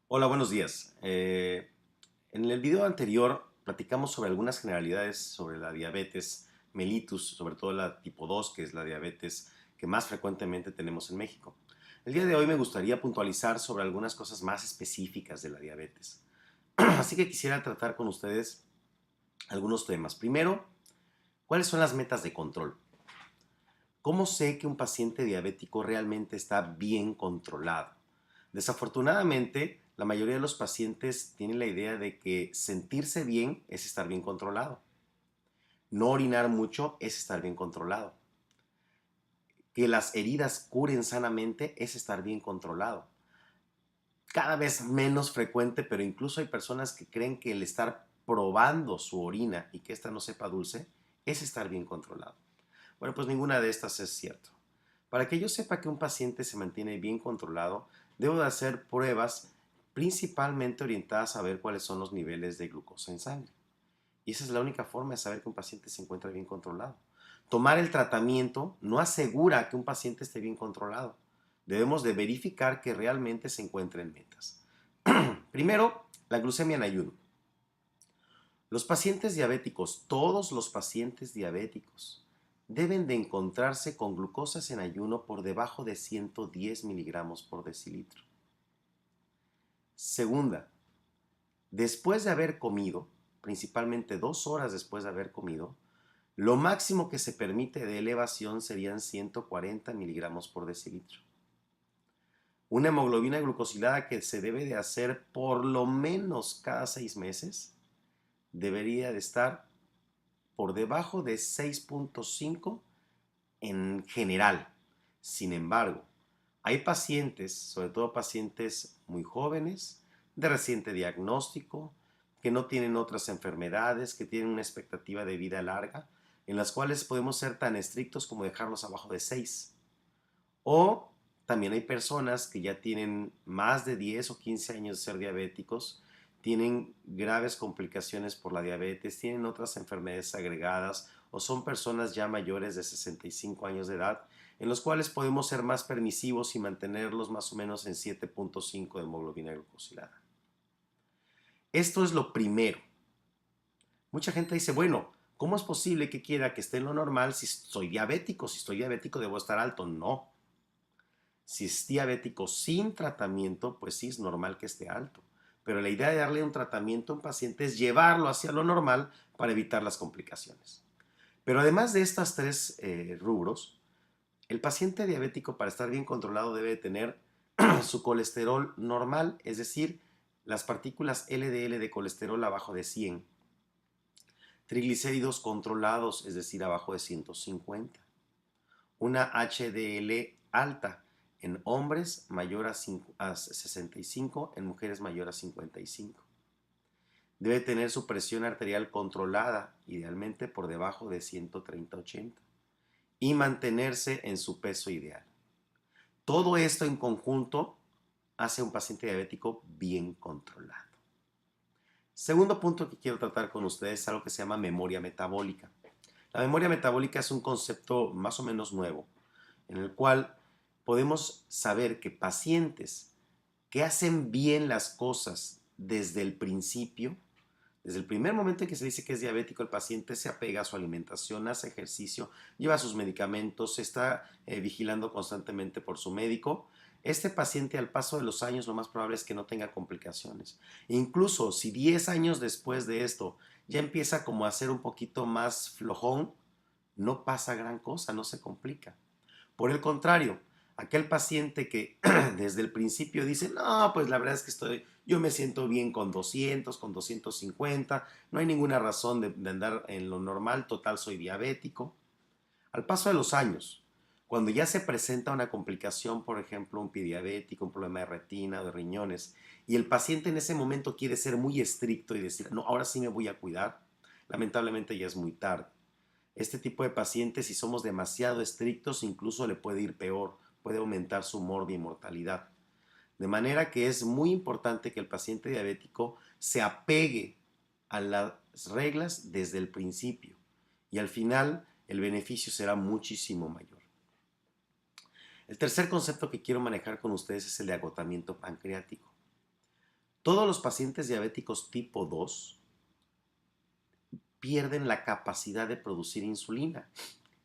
Hola, buenos días. En el video anterior platicamos sobre algunas generalidades sobre la diabetes mellitus, sobre todo la tipo 2, que es la diabetes que más frecuentemente tenemos en México. El día de hoy me gustaría puntualizar sobre algunas cosas más específicas de la diabetes. Así que quisiera tratar con ustedes algunos temas. Primero, ¿cuáles son las metas de control? ¿Cómo sé que un paciente diabético realmente está bien controlado? Desafortunadamente, la mayoría de los pacientes tienen la idea de que sentirse bien es estar bien controlado. No orinar mucho es estar bien controlado. Que las heridas curen sanamente es estar bien controlado. Cada vez menos frecuente, pero incluso hay personas que creen que el estar probando su orina y que ésta no sepa dulce es estar bien controlado. Bueno, pues ninguna de estas es cierto. Para que yo sepa que un paciente se mantiene bien controlado, debo de hacer pruebas principalmente orientadas a ver cuáles son los niveles de glucosa en sangre. Y esa es la única forma de saber que un paciente se encuentra bien controlado. Tomar el tratamiento no asegura que un paciente esté bien controlado. Debemos de verificar que realmente se encuentre en metas. Primero, la glucemia en ayuno. Los pacientes diabéticos, todos los pacientes diabéticos, deben de encontrarse con glucosas en ayuno por debajo de 110 miligramos por decilitro. Segunda, después de haber comido, principalmente 2 horas después de haber comido, lo máximo que se permite de elevación serían 140 miligramos por decilitro. Una hemoglobina glucosilada que se debe de hacer por lo menos cada 6 meses debería de estar por debajo de 6.5 en general. Sin embargo, hay pacientes, sobre todo pacientes muy jóvenes, de reciente diagnóstico, que no tienen otras enfermedades, que tienen una expectativa de vida larga, en las cuales podemos ser tan estrictos como dejarlos abajo de 6. O también hay personas que ya tienen más de 10 o 15 años de ser diabéticos, tienen graves complicaciones por la diabetes, tienen otras enfermedades agregadas o son personas ya mayores de 65 años de edad, en los cuales podemos ser más permisivos y mantenerlos más o menos en 7.5 de hemoglobina glucosilada. Esto es lo primero. Mucha gente dice, bueno, ¿cómo es posible que quiera que esté en lo normal si soy diabético? Si estoy diabético debo estar alto. No. Si es diabético sin tratamiento, pues sí es normal que esté alto. Pero la idea de darle un tratamiento a un paciente es llevarlo hacia lo normal para evitar las complicaciones. Pero además de estos tres rubros, el paciente diabético para estar bien controlado debe tener su colesterol normal, es decir, las partículas LDL de colesterol abajo de 100, triglicéridos controlados, es decir, abajo de 150, una HDL alta en hombres mayor a 65, en mujeres mayor a 55. Debe tener su presión arterial controlada, idealmente por debajo de 130/80, y mantenerse en su peso ideal. Todo esto en conjunto hace a un paciente diabético bien controlado. Segundo punto que quiero tratar con ustedes es algo que se llama memoria metabólica. La memoria metabólica es un concepto más o menos nuevo, en el cual podemos saber que pacientes que hacen bien las cosas desde el principio, desde el primer momento en que se dice que es diabético, el paciente se apega a su alimentación, hace ejercicio, lleva sus medicamentos, se está vigilando constantemente por su médico. Este paciente al paso de los años lo más probable es que no tenga complicaciones. E incluso si 10 años después de esto ya empieza como a ser un poquito más flojón, no pasa gran cosa, no se complica. Por el contrario, aquel paciente que desde el principio dice, no, pues la verdad es que yo me siento bien con 200, con 250, no hay ninguna razón de andar en lo normal, total soy diabético. Al paso de los años, cuando ya se presenta una complicación, por ejemplo, un pie diabético, un problema de retina o de riñones, y el paciente en ese momento quiere ser muy estricto y decir, no, ahora sí me voy a cuidar, lamentablemente ya es muy tarde. Este tipo de pacientes, si somos demasiado estrictos, incluso le puede ir peor, puede aumentar su morbi y mortalidad. De manera que es muy importante que el paciente diabético se apegue a las reglas desde el principio y al final el beneficio será muchísimo mayor. El tercer concepto que quiero manejar con ustedes es el de agotamiento pancreático. Todos los pacientes diabéticos tipo 2 pierden la capacidad de producir insulina.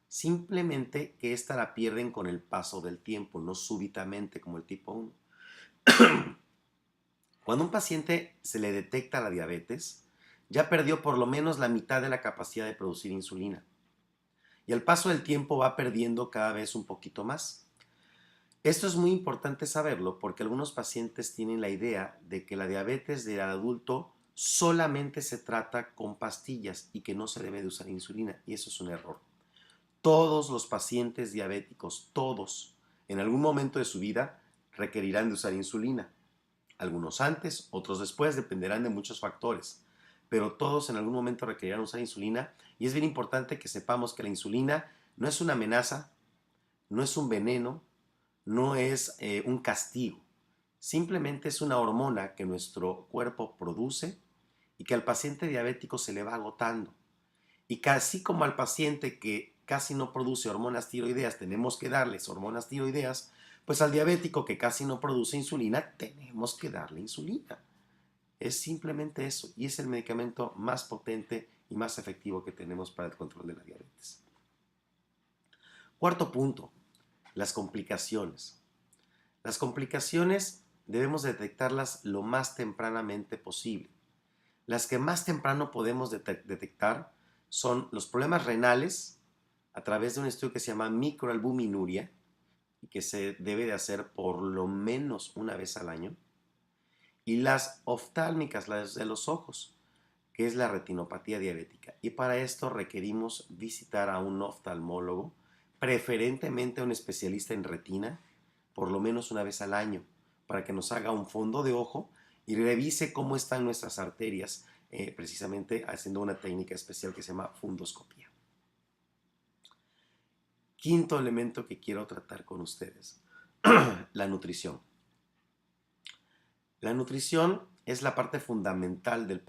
Simplemente que esta la pierden con el paso del tiempo, no súbitamente como el tipo 1. Cuando a un paciente se le detecta la diabetes, ya perdió por lo menos la mitad de la capacidad de producir insulina. Y al paso del tiempo va perdiendo cada vez un poquito más. Esto es muy importante saberlo porque algunos pacientes tienen la idea de que la diabetes del adulto solamente se trata con pastillas y que no se debe de usar insulina, y eso es un error. Todos los pacientes diabéticos, todos, en algún momento de su vida requerirán de usar insulina. Algunos antes, otros después, dependerán de muchos factores, pero todos en algún momento requerirán usar insulina, y es bien importante que sepamos que la insulina no es una amenaza, no es un veneno, no es un castigo, simplemente es una hormona que nuestro cuerpo produce y que al paciente diabético se le va agotando. Y así como al paciente que casi no produce hormonas tiroideas tenemos que darles hormonas tiroideas, pues al diabético que casi no produce insulina tenemos que darle insulina. Es simplemente eso, y es el medicamento más potente y más efectivo que tenemos para el control de la diabetes. Cuarto punto, las complicaciones. Las complicaciones debemos detectarlas lo más tempranamente posible. Las que más temprano podemos detectar son los problemas renales a través de un estudio que se llama microalbuminuria y que se debe de hacer por lo menos una vez al año, y las oftálmicas, las de los ojos, que es la retinopatía diabética. Y para esto requerimos visitar a un oftalmólogo, preferentemente a un especialista en retina, por lo menos una vez al año, para que nos haga un fondo de ojo y revise cómo están nuestras arterias, precisamente haciendo una técnica especial que se llama fundoscopía. Quinto elemento que quiero tratar con ustedes, la nutrición. La nutrición es la parte fundamental del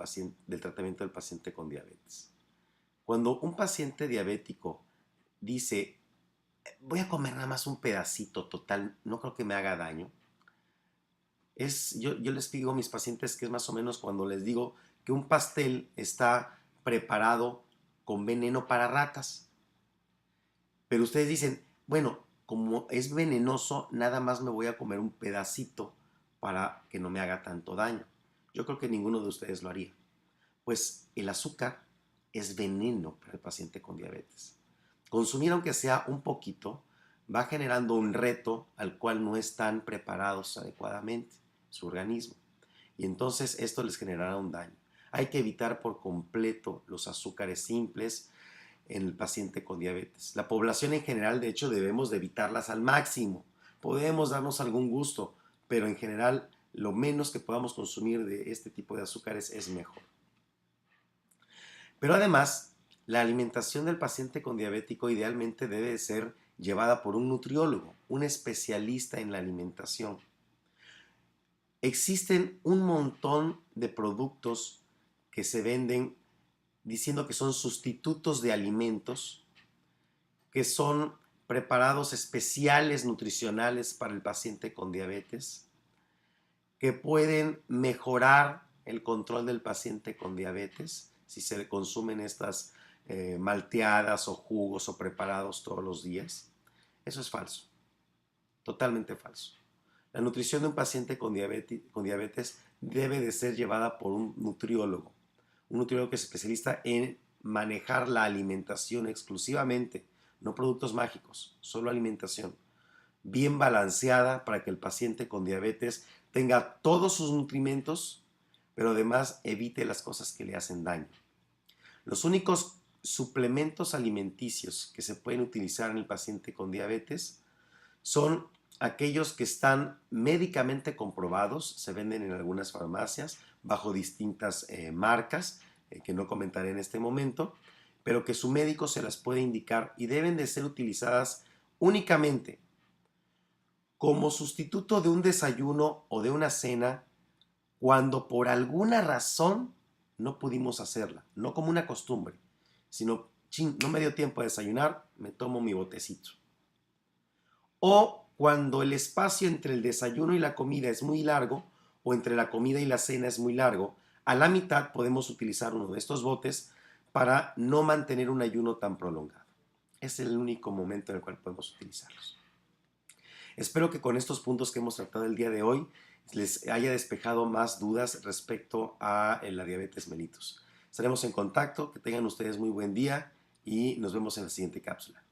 tratamiento del paciente con diabetes. Cuando un paciente diabético dice, voy a comer nada más un pedacito, total, no creo que me haga daño, yo les digo a mis pacientes que es más o menos cuando les digo que un pastel está preparado con veneno para ratas. Pero ustedes dicen, bueno, como es venenoso, nada más me voy a comer un pedacito para que no me haga tanto daño. Yo creo que ninguno de ustedes lo haría. Pues el azúcar es veneno para el paciente con diabetes. Consumir aunque sea un poquito va generando un reto al cual no están preparados adecuadamente su organismo. Y entonces esto les generará un daño. Hay que evitar por completo los azúcares simples en el paciente con diabetes. La población en general, de hecho, debemos de evitarlas al máximo. Podemos darnos algún gusto, pero en general lo menos que podamos consumir de este tipo de azúcares es mejor. Pero además, la alimentación del paciente con diabético idealmente debe de ser llevada por un nutriólogo, un especialista en la alimentación. Existen un montón de productos que se venden diciendo que son sustitutos de alimentos, que son preparados especiales nutricionales para el paciente con diabetes, que pueden mejorar el control del paciente con diabetes si se consumen estas malteadas o jugos o preparados todos los días. Eso es falso, totalmente falso. La nutrición de un paciente con diabetes debe de ser llevada por un nutriólogo que es especialista en manejar la alimentación exclusivamente, no productos mágicos, solo alimentación, bien balanceada para que el paciente con diabetes tenga todos sus nutrimentos, pero además evite las cosas que le hacen daño. Los únicos suplementos alimenticios que se pueden utilizar en el paciente con diabetes son aquellos que están médicamente comprobados, se venden en algunas farmacias bajo distintas marcas, que no comentaré en este momento, pero que su médico se las puede indicar y deben de ser utilizadas únicamente como sustituto de un desayuno o de una cena cuando por alguna razón no pudimos hacerla, no como una costumbre, sino, no me dio tiempo de desayunar, me tomo mi botecito. O cuando el espacio entre el desayuno y la comida es muy largo, o entre la comida y la cena es muy largo, a la mitad podemos utilizar uno de estos botes para no mantener un ayuno tan prolongado. Es el único momento en el cual podemos utilizarlos. Espero que con estos puntos que hemos tratado el día de hoy les haya despejado más dudas respecto a la diabetes mellitus. Estaremos en contacto, que tengan ustedes muy buen día y nos vemos en la siguiente cápsula.